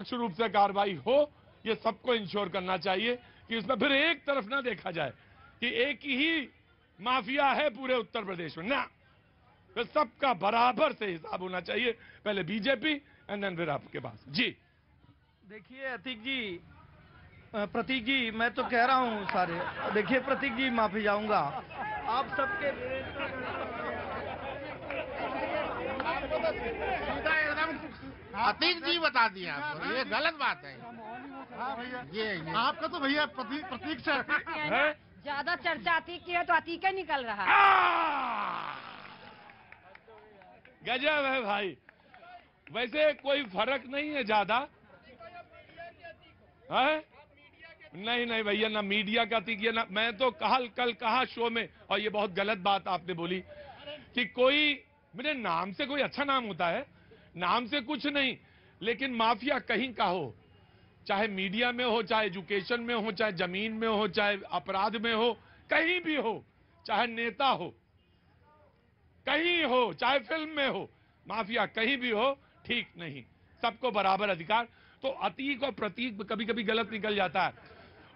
निष्पक्ष रूप से कार्रवाई हो, ये सबको इंश्योर करना चाहिए कि इसमें फिर एक तरफ ना देखा जाए कि एक ही माफिया है पूरे उत्तर प्रदेश में, ना, फिर सबका बराबर से हिसाब होना चाहिए, पहले बीजेपी एंड देन फिर आपके पास। जी देखिए अतीक जी, प्रतीक जी, मैं तो कह रहा हूं सारे, देखिए प्रतीक जी, माफी जाऊंगा आप सबके अतीक जी बता दिया आपको, ये गलत बात है। हाँ भैया, ये आपका तो भैया प्रतीक से है? ज्यादा चर्चा अतीक की है तो अतीक ही निकल रहा है। गजब है भाई, वैसे कोई फर्क नहीं है ज्यादा, है? नहीं नहीं भैया, ना मीडिया का अतीक है, ना, मैं तो कल कहा शो में, और ये बहुत गलत बात आपने बोली कि कोई मेरे नाम से कोई अच्छा नाम होता है, नाम से कुछ नहीं, लेकिन माफिया कहीं का हो, चाहे मीडिया में हो, चाहे एजुकेशन में हो, चाहे जमीन में हो, चाहे अपराध में हो, कहीं भी हो, चाहे नेता हो, कहीं हो, चाहे फिल्म में हो, माफिया कहीं भी हो, ठीक नहीं, सबको बराबर अधिकार। तो अतीक और प्रतीक कभी कभी गलत निकल जाता है,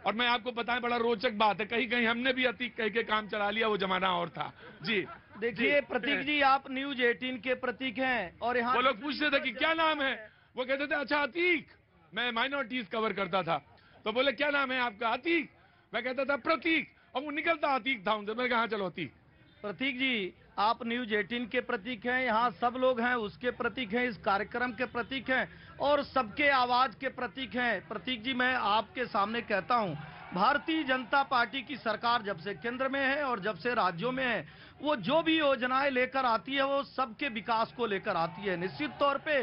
और मैं आपको बताएं, बड़ा रोचक बात है, कहीं कहीं हमने भी अतीक कह के काम चला लिया, वो जमाना और था। जी देखिए प्रतीक जी, आप न्यूज 18 के प्रतीक हैं, और यहाँ वो लोग पूछते थे कि क्या नाम है, वो कहते थे अच्छा अतीक, मैं माइनॉरिटीज कवर करता था, तो बोले क्या नाम है आपका, अतीक, मैं कहता था प्रतीक, और वो निकलता अतीक था उनसे, मैंने कहा चलो अतीक। प्रतीक जी, आप न्यूज 18 के प्रतीक हैं, यहाँ सब लोग हैं उसके प्रतीक हैं, इस कार्यक्रम के प्रतीक हैं, और सबके आवाज के प्रतीक हैं। प्रतीक जी, मैं आपके सामने कहता हूँ, भारतीय जनता पार्टी की सरकार जब से केंद्र में है और जब से राज्यों में है, वो जो भी योजनाएं लेकर आती है वो सबके विकास को लेकर आती है। निश्चित तौर पे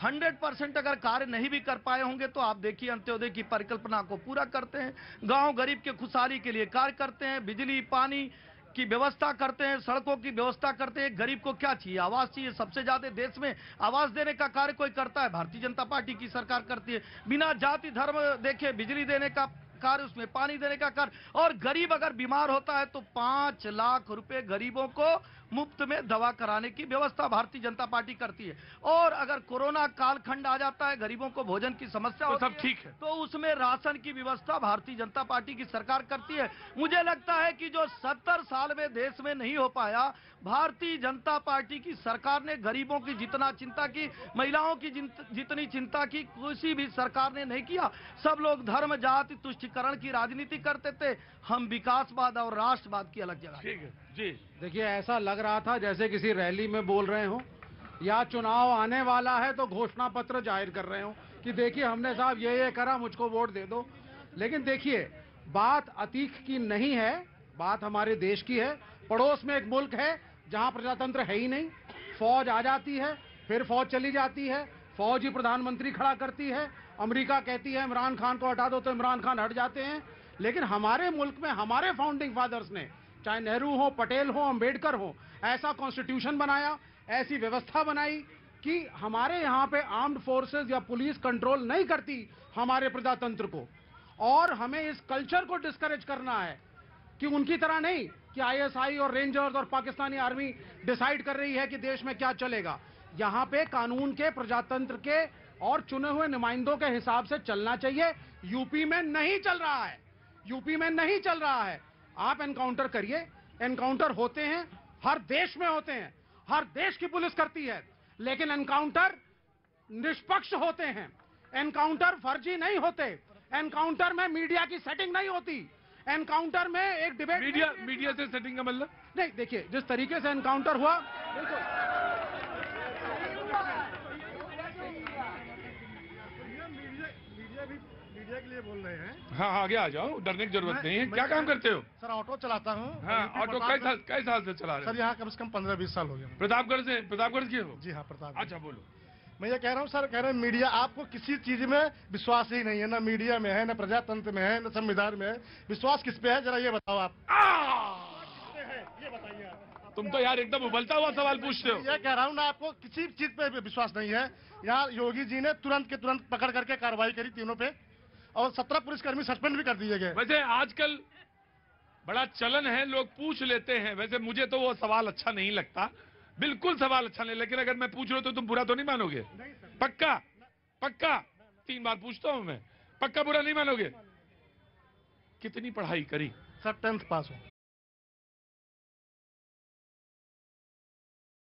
100% अगर कार्य नहीं भी कर पाए होंगे तो आप देखिए, अंत्योदय की परिकल्पना को पूरा करते हैं, गांव गरीब के खुशहाली के लिए कार्य करते हैं, बिजली पानी की व्यवस्था करते हैं, सड़कों की व्यवस्था करते हैं। गरीब को क्या चाहिए, आवास चाहिए, सबसे ज्यादा देश में आवास देने का कार्य कोई करता है, भारतीय जनता पार्टी की सरकार करती है। बिना जाति धर्म देखे बिजली देने का कार्य, उसमें पानी देने का कार्य, और गरीब अगर बीमार होता है तो 5 लाख रुपए गरीबों को मुफ्त में दवा कराने की व्यवस्था भारतीय जनता पार्टी करती है। और अगर कोरोना कालखंड आ जाता है, गरीबों को भोजन की समस्या तो सब ठीक है, तो उसमें राशन की व्यवस्था भारतीय जनता पार्टी की सरकार करती है। मुझे लगता है कि जो 70 साल में देश में नहीं हो पाया, भारतीय जनता पार्टी की सरकार ने गरीबों की जितना चिंता की, महिलाओं की जितनी चिंता की, किसी भी सरकार ने नहीं किया। सब लोग धर्म जाति तुष्टीकरण की राजनीति करते थे, हम विकासवाद और राष्ट्रवाद की अलग जगह। ठीक है जी। देखिए, ऐसा लग रहा था जैसे किसी रैली में बोल रहे हो, या चुनाव आने वाला है तो घोषणा पत्र जाहिर कर रहे हो कि देखिए हमने साहब ये करा, मुझको वोट दे दो। लेकिन देखिए, बात अतीक की नहीं है, बात हमारे देश की है। पड़ोस में एक मुल्क है जहां प्रजातंत्र है ही नहीं, फौज आ जाती है, फिर फौज चली जाती है, फौज ही प्रधानमंत्री खड़ा करती है, अमेरिका कहती है इमरान खान को हटा दो तो इमरान खान हट जाते हैं। लेकिन हमारे मुल्क में हमारे फाउंडिंग फादर्स ने, चाहे नेहरू हो, पटेल हो, अंबेडकर हो, ऐसा कॉन्स्टिट्यूशन बनाया, ऐसी व्यवस्था बनाई कि हमारे यहाँ पे आर्म्ड फोर्सेस या पुलिस कंट्रोल नहीं करती हमारे प्रजातंत्र को। और हमें इस कल्चर को डिस्करेज करना है कि उनकी तरह नहीं कि आईएसआई और रेंजर्स और पाकिस्तानी आर्मी डिसाइड कर रही है कि देश में क्या चलेगा। यहाँ पे कानून के, प्रजातंत्र के और चुने हुए नुमाइंदों के हिसाब से चलना चाहिए। यूपी में नहीं चल रहा है, यूपी में नहीं चल रहा है। आप एनकाउंटर करिए, एनकाउंटर होते हैं, हर देश में होते हैं, हर देश की पुलिस करती है, लेकिन एनकाउंटर निष्पक्ष होते हैं, एनकाउंटर फर्जी नहीं होते, एनकाउंटर में मीडिया की सेटिंग नहीं होती, एनकाउंटर में एक डिबेट। मीडिया से सेटिंग का मतलब नहीं, देखिए जिस तरीके से एनकाउंटर हुआ, मीडिया के लिए बोल रहे हैं। हाँ आगे आ जाओ, डरने की जरूरत नहीं है। क्या काम करते हो? सर ऑटो चलाता हूँ। हाँ, ऑटो कई साल से चला रहे हो? सर यहाँ कम से कम 15-20 साल हो गए। प्रतापगढ़ के हो? जी हाँ, प्रताप। अच्छा बोलो। मैं ये कह रहा हूँ सर, कह रहे हैं मीडिया, आपको किसी चीज में विश्वास ही नहीं है, ना मीडिया में है, ना प्रजातंत्र में है, ना संविधान में है। विश्वास किस पे है, जरा ये बताओ आप। ये बताइए आप। तुम तो यार एकदम उबलता हुआ सवाल पूछते हो। ये कह रहा हूँ ना, आपको किसी चीज पे विश्वास नहीं है। यहाँ योगी जी ने तुरंत के तुरंत पकड़ करके कार्रवाई करी तीनों पे, और 17 पुलिसकर्मी सस्पेंड भी कर दिए गए। वैसे आजकल बड़ा चलन है, लोग पूछ लेते हैं। वैसे मुझे तो वो सवाल अच्छा नहीं लगता, बिल्कुल सवाल अच्छा नहीं, लेकिन अगर मैं पूछ रहा हूं तो तुम बुरा तो नहीं मानोगे? पक्का? पक्का? 3 बार पूछता हूं मैं, पक्का बुरा नहीं मानोगे? कितनी पढ़ाई करी? सर 10th पास हूँ।